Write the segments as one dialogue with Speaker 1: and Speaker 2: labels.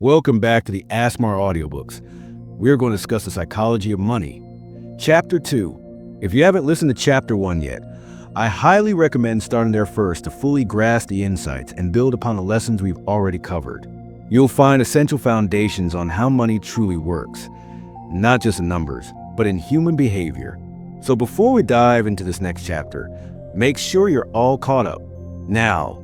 Speaker 1: Welcome back to the ASMR Audiobooks. We're going to discuss the psychology of money. Chapter 2. If you haven't listened to Chapter 1 yet, I highly recommend starting there first to fully grasp the insights and build upon the lessons we've already covered. You'll find essential foundations on how money truly works, not just in numbers, but in human behavior. So before we dive into this next chapter, make sure you're all caught up. Now,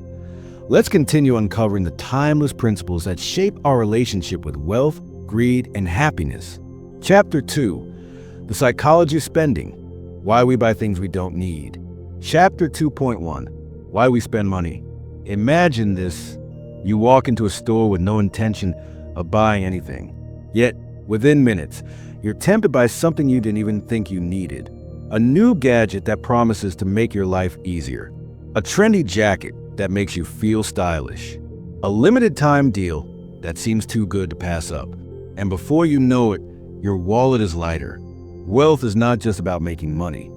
Speaker 1: let's continue uncovering the timeless principles that shape our relationship with wealth, greed, and happiness. Chapter 2. The Psychology of Spending. Why we buy things we don't need. Chapter 2.1. Why we spend money. Imagine this. You walk into a store with no intention of buying anything. Yet, within minutes, you're tempted by something you didn't even think you needed. A new gadget that promises to make your life easier. A trendy jacket that makes you feel stylish. A limited time deal that seems too good to pass up. And before you know it, your wallet is lighter. Wealth is not just about making money.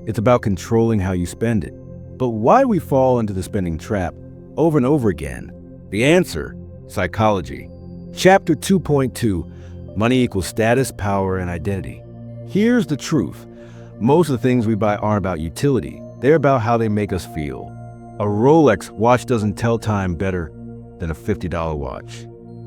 Speaker 1: It's about controlling how you spend it. But why do we fall into the spending trap over and over again? The answer: psychology. Chapter 2.2. Money equals status, power, and identity. Here's the truth. Most of the things we buy aren't about utility. They're about how they make us feel. A Rolex watch doesn't tell time better than a $50 watch.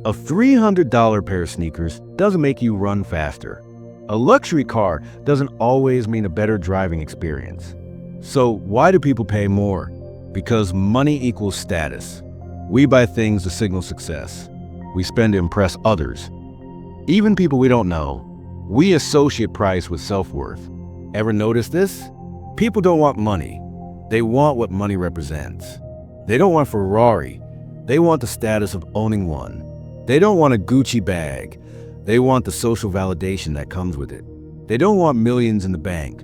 Speaker 1: A $300 pair of sneakers doesn't make you run faster. A luxury car doesn't always mean a better driving experience. So why do people pay more? Because money equals status. We buy things to signal success. We spend to impress others. Even people we don't know. We associate price with self-worth. Ever notice this? People don't want money. They want what money represents. They don't want a Ferrari. They want the status of owning one. They don't want a Gucci bag. They want the social validation that comes with it. They don't want millions in the bank.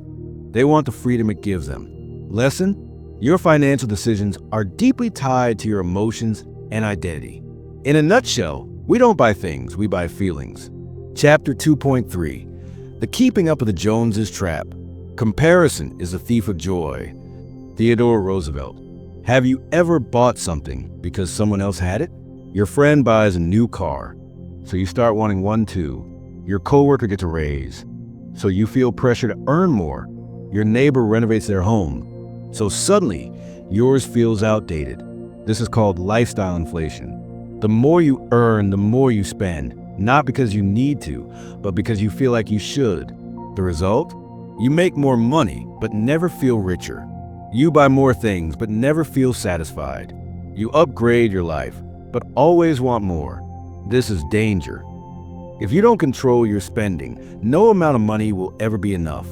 Speaker 1: They want the freedom it gives them. Lesson: your financial decisions are deeply tied to your emotions and identity. In a nutshell, we don't buy things, we buy feelings. Chapter 2.3. The Keeping Up with the Joneses Trap. Comparison is the thief of joy. Theodore Roosevelt. Have you ever bought something because someone else had it? Your friend buys a new car, so you start wanting one too. Your coworker gets a raise, so you feel pressure to earn more. Your neighbor renovates their home, so suddenly yours feels outdated. This is called lifestyle inflation. The more you earn, the more you spend, not because you need to, but because you feel like you should. The result? You make more money, but never feel richer. You buy more things, but never feel satisfied. You upgrade your life, but always want more. This is danger. If you don't control your spending, no amount of money will ever be enough.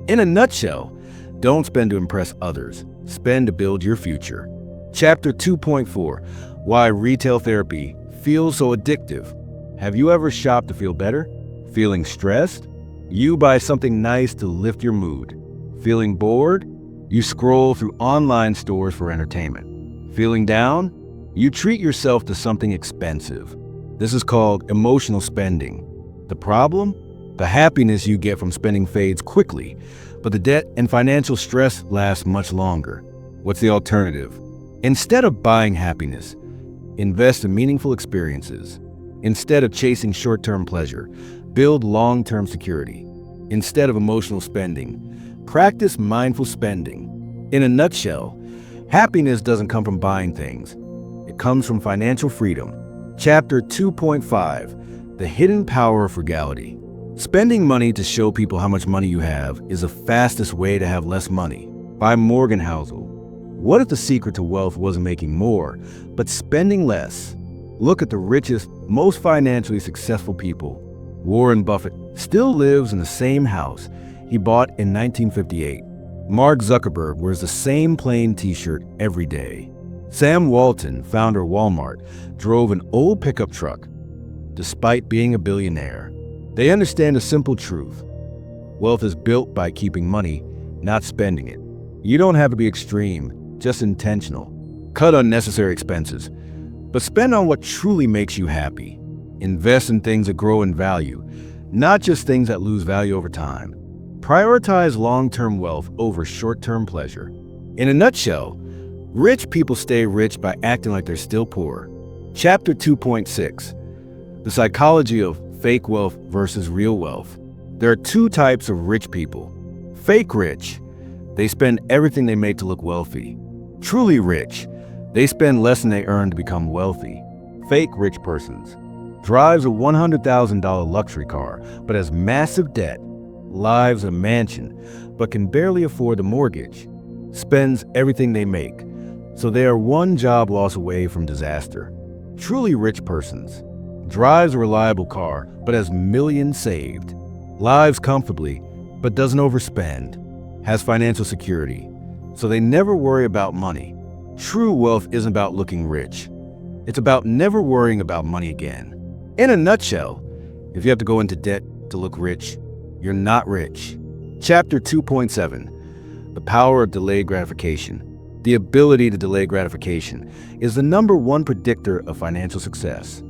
Speaker 1: In a nutshell, don't spend to impress others. Spend to build your future. Chapter 2.4. Why retail therapy feels so addictive. Have you ever shopped to feel better? Feeling stressed? You buy something nice to lift your mood. Feeling bored? You scroll through online stores for entertainment. Feeling down? You treat yourself to something expensive. This is called emotional spending. The problem? The happiness you get from spending fades quickly, but the debt and financial stress lasts much longer. What's the alternative? Instead of buying happiness, invest in meaningful experiences. Instead of chasing short-term pleasure, build long-term security. Instead of emotional spending, practice mindful spending. In a nutshell, happiness doesn't come from buying things. It comes from financial freedom. Chapter 2.5. The Hidden Power of Frugality. Spending money to show people how much money you have is the fastest way to have less money. By Morgan Housel. What if the secret to wealth wasn't making more, but spending less? Look at the richest, most financially successful people. Warren Buffett still lives in the same house he bought in 1958. Mark Zuckerberg wears the same plain t-shirt every day. Sam Walton, founder of Walmart, drove an old pickup truck, despite being a billionaire. They understand a simple truth. Wealth is built by keeping money, not spending it. You don't have to be extreme, just intentional. Cut unnecessary expenses, but spend on what truly makes you happy. Invest in things that grow in value, not just things that lose value over time. Prioritize long-term wealth over short-term pleasure. In a nutshell, rich people stay rich by acting like they're still poor. Chapter 2.6. The psychology of fake wealth versus real wealth. There are two types of rich people. Fake rich. They spend everything they make to look wealthy. Truly rich. They spend less than they earn to become wealthy. Fake rich persons. Drives a $100,000 luxury car, but has massive debt. Lives in a mansion, but can barely afford the mortgage. Spends everything they make. So they are one job loss away from disaster. Truly rich persons. Drives a reliable car, but has millions saved. Lives comfortably, but doesn't overspend. Has financial security, so they never worry about money. True wealth isn't about looking rich. It's about never worrying about money again. In a nutshell, if you have to go into debt to look rich, you're not rich. Chapter 2.7, The Power of Delayed Gratification. The ability to delay gratification is the #1 predictor of financial success.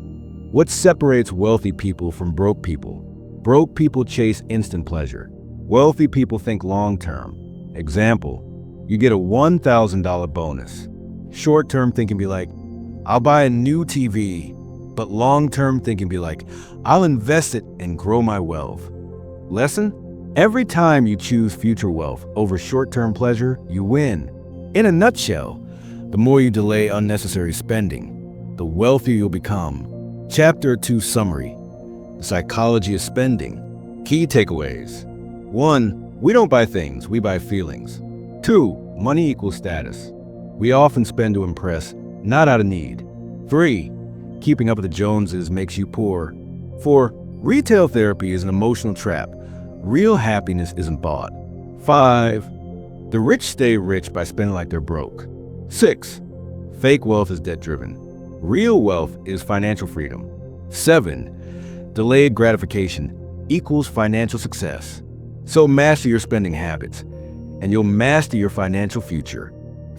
Speaker 1: What separates wealthy people from broke people? Broke people chase instant pleasure. Wealthy people think long-term. Example, you get a $1,000 bonus. Short-term thinking be like, I'll buy a new TV. But long-term thinking be like, I'll invest it and grow my wealth. Lesson? Every time you choose future wealth over short-term pleasure, you win. In a nutshell, the more you delay unnecessary spending, the wealthier you'll become. Chapter 2 Summary. The Psychology of Spending. Key takeaways. 1. We don't buy things, we buy feelings. 2. Money equals status. We often spend to impress, not out of need. 3. Keeping up with the Joneses makes you poor. 4. Retail therapy is an emotional trap. Real happiness isn't bought. 5. The rich stay rich by spending like they're broke. 6. Fake wealth is debt-driven. Real wealth is financial freedom. 7. Delayed gratification equals financial success. So master your spending habits, and you'll master your financial future.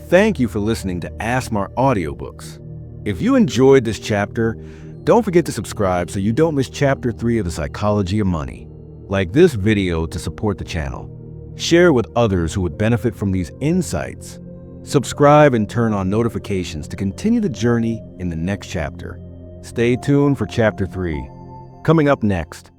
Speaker 1: Thank you for listening to ASMR Audiobooks. If you enjoyed this chapter, don't forget to subscribe so you don't miss Chapter 3 of The Psychology of Money. Like this video to support the channel. Share with others who would benefit from these insights. Subscribe and turn on notifications to continue the journey in the next chapter. Stay tuned for Chapter 3. Coming up next,